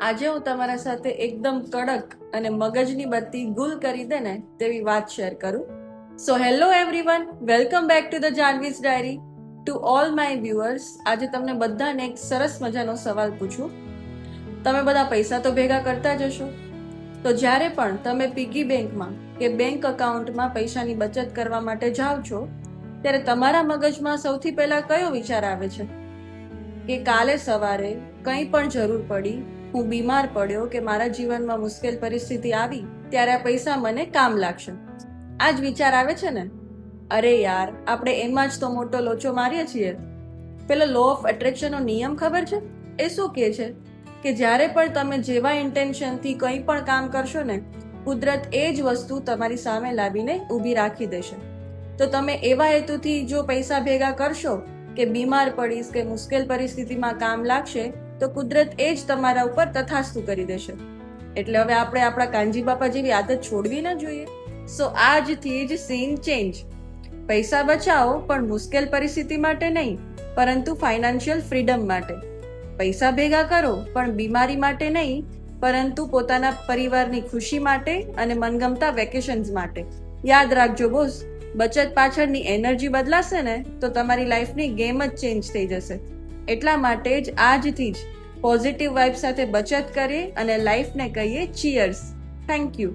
આજે હું તમારા સાથે એકદમ કડક અને મગજની બત્તી ગુલ કરી દે ને તેવી વાત શેર કરું. So hello everyone, welcome back to the Janvi's diary. To all my viewers, આજે તમને બધાને એક સરસ મજાનો સવાલ પૂછું. તમે બધા પૈસા તો ભેગા કરતા જ હશો, તો જ્યારે પણ તમે પિગી બેંકમાં કે બેંક અકાઉન્ટમાં પૈસાની બચત કરવા માટે જાઓ છો, ત્યારે તમારા મગજમાં સૌથી પહેલા કયો વિચાર આવે છે? કે કાલે સવારે કંઈ પણ જરૂર પડી, હું બીમાર પડ્યો કે મારા જીવનમાં મુશ્કેલ પરિસ્થિતિ આવી, ત્યારે આ પૈસા મને કામ લાગશે. આ જ વિચાર આવે છે ને? અરે યાર, આપણે એમાં જ તો મોટો લોચો મારીએ છીએ. પેલો લો ઓફ એટ્રેક્શનનો નિયમ ખબર છે? એ શું કહે છે કે જ્યારે પણ તમે જેવા ઇન્ટેન્શનથી કંઈ પણ કામ કરશો ને, કુદરત એ જ વસ્તુ તમારી સામે લાવીને ઊભી રાખી દેશે. તો તમે એવા હેતુથી જો પૈસા ભેગા કરશો કે બીમાર પડીશ કે મુશ્કેલ પરિસ્થિતિમાં કામ લાગશે, તો કુદરત એ જ તમારા ઉપર તથાસ્તુ કરી દેશે. એટલે હવે આપણે આપણા કાનજી બાપા જેવી આદત છોડવી ન જોઈએ. સો આજથી જ સીન ચેન્જ. પૈસા બચાવો, પણ મુશ્કેલ પરિસ્થિતિ માટે નહીં, પરંતુ ફાઇનાન્શિયલ ફ્રીડમ માટે. પૈસા ભેગા કરો, પણ બીમારી માટે નહીં, પરંતુ પોતાના પરિવારની ખુશી માટે અને મનગમતા વેકેશન્સ માટે. યાદ રાખજો બોસ, બચત પાછળની એનર્જી બદલાશે ને તો તમારી લાઈફની ગેમ જ ચેન્જ થઈ જશે. એટલા માટે જ આજથી જ પોઝિટિવ વાઇબ સાથે બચત કરીએ અને લાઈફને કહીએ ચીયર્સ. Thank you.